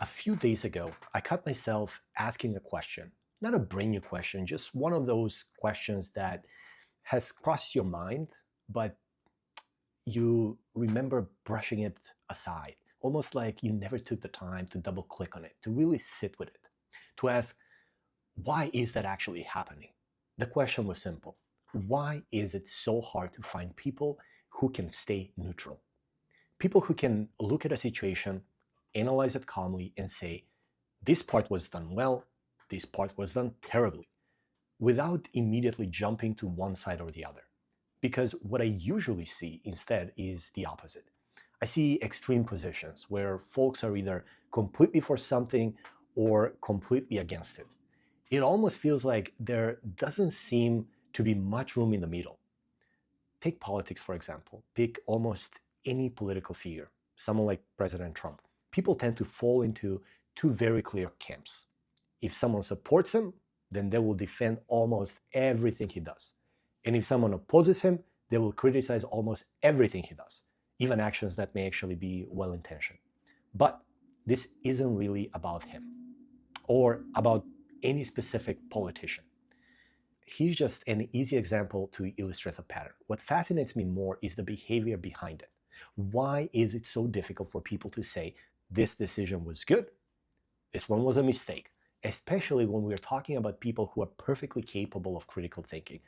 A few days ago, I caught myself asking a question. Not a brand new question, just one of those questions that has crossed your mind, but you remember brushing it aside, almost like you never took the time to double click on it, to really sit with it, to ask, why is that actually happening? The question was simple. Why is it so hard to find people who can stay neutral? People who can look at a situation, analyze it calmly, and say, this part was done well, this part was done terribly, without immediately jumping to one side or the other. Because what I usually see instead is the opposite. I see extreme positions where folks are either completely for something or completely against it. It almost feels like there doesn't seem to be much room in the middle. Take politics, for example. Pick almost any political figure, someone like President Trump. People tend to fall into two very clear camps. If someone supports him, then they will defend almost everything he does. And if someone opposes him, they will criticize almost everything he does, even actions that may actually be well intentioned. But this isn't really about him or about any specific politician. He's just an easy example to illustrate the pattern. What fascinates me more is the behavior behind it. Why is it so difficult for people to say this decision was good, this one was a mistake, especially when we're talking about people who are perfectly capable of critical thinking,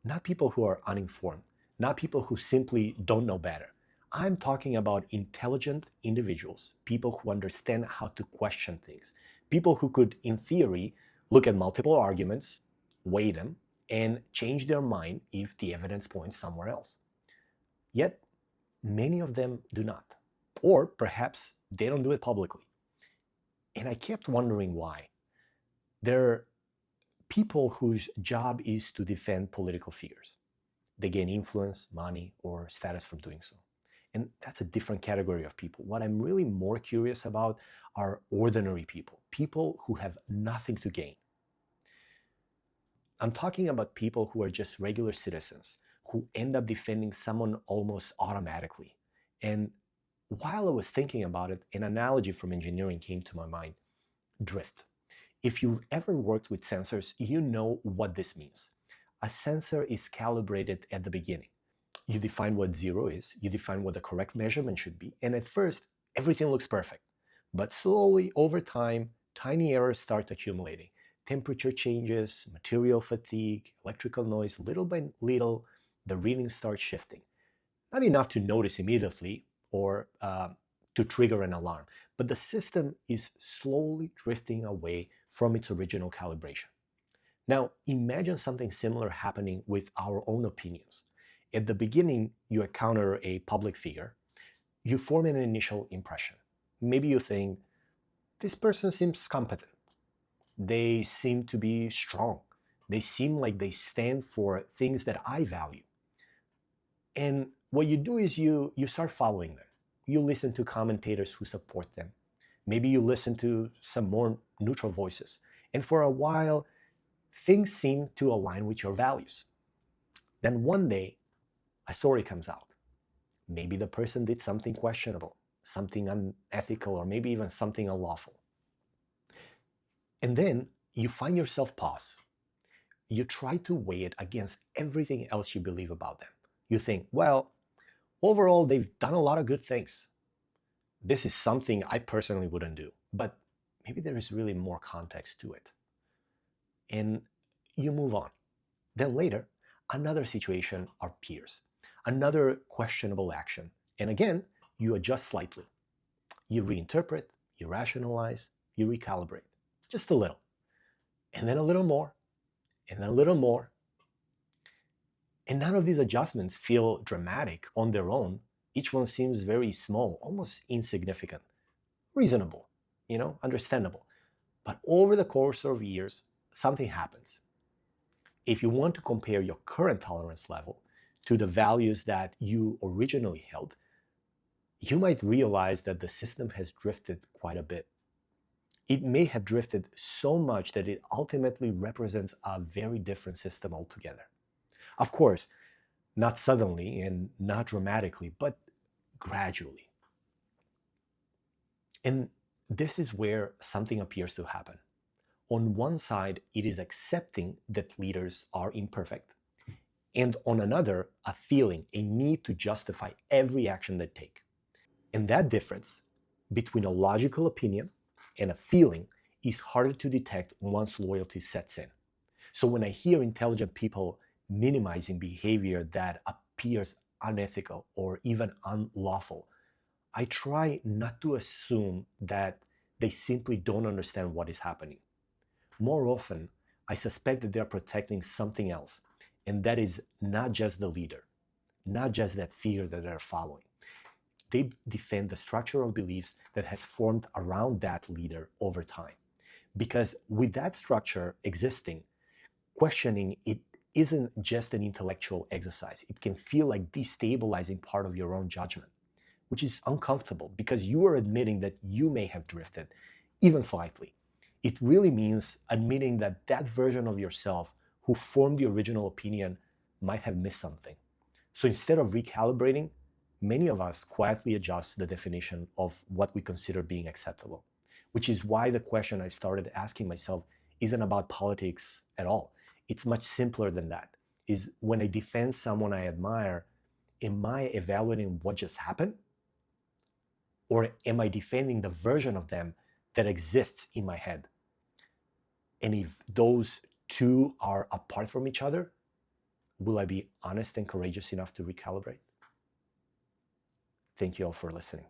not people who are uninformed, not people who simply don't know better. I'm talking about intelligent individuals, people who understand how to question things, people who could, in theory, look at multiple arguments, weigh them, and change their mind if the evidence points somewhere else. Yet, many of them do not. Or perhaps they don't do it publicly. And I kept wondering why. There are people whose job is to defend political figures. They gain influence, money, or status from doing so. And that's a different category of people. What I'm really more curious about are ordinary people, people who have nothing to gain. I'm talking about people who are just regular citizens, who end up defending someone almost automatically. And while I was thinking about it, an analogy from engineering came to my mind: drift. If you've ever worked with sensors, you know what this means. A sensor is calibrated at the beginning. You define what zero is, you define what the correct measurement should be, and at first, everything looks perfect. But slowly, over time, tiny errors start accumulating. Temperature changes, material fatigue, electrical noise, little by little, the readings start shifting. Not enough to notice immediately or to trigger an alarm, but the system is slowly drifting away from its original calibration. Now, imagine something similar happening with our own opinions. At the beginning, you encounter a public figure, you form an initial impression. Maybe you think, this person seems competent. They seem to be strong. They seem like they stand for things that I value. And what you do is you start following them. You listen to commentators who support them. Maybe you listen to some more neutral voices. And for a while, things seem to align with your values. Then one day, a story comes out. Maybe the person did something questionable, something unethical, or maybe even something unlawful. And then you find yourself pause. You try to weigh it against everything else you believe about them. You think, well, overall, they've done a lot of good things. This is something I personally wouldn't do, but maybe there is really more context to it. And you move on. Then later, another situation appears, another questionable action. And again, you adjust slightly. You reinterpret, you rationalize, you recalibrate, just a little. And then a little more, and then a little more. And none of these adjustments feel dramatic on their own. Each one seems very small, almost insignificant, reasonable, understandable. But over the course of years, something happens. If you want to compare your current tolerance level to the values that you originally held, you might realize that the system has drifted quite a bit. It may have drifted so much that it ultimately represents a very different system altogether. Of course, not suddenly and not dramatically, but gradually. And this is where something appears to happen. On one side, it is accepting that leaders are imperfect, and on another, a feeling, a need to justify every action they take. And that difference between a logical opinion and a feeling is harder to detect once loyalty sets in. So when I hear intelligent people minimizing behavior that appears unethical or even unlawful, I try not to assume that they simply don't understand what is happening. More often, I suspect that they're protecting something else, and that is not just the leader, not just that figure that they're following. They defend the structure of beliefs that has formed around that leader over time. Because with that structure existing, questioning it isn't just an intellectual exercise. It can feel like destabilizing part of your own judgment, which is uncomfortable because you are admitting that you may have drifted, even slightly. It really means admitting that that version of yourself who formed the original opinion might have missed something. So instead of recalibrating, many of us quietly adjust the definition of what we consider being acceptable, which is why the question I started asking myself isn't about politics at all. It's much simpler than that. Is when I defend someone I admire, am I evaluating what just happened? Or am I defending the version of them that exists in my head? And if those two are apart from each other, will I be honest and courageous enough to recalibrate? Thank you all for listening.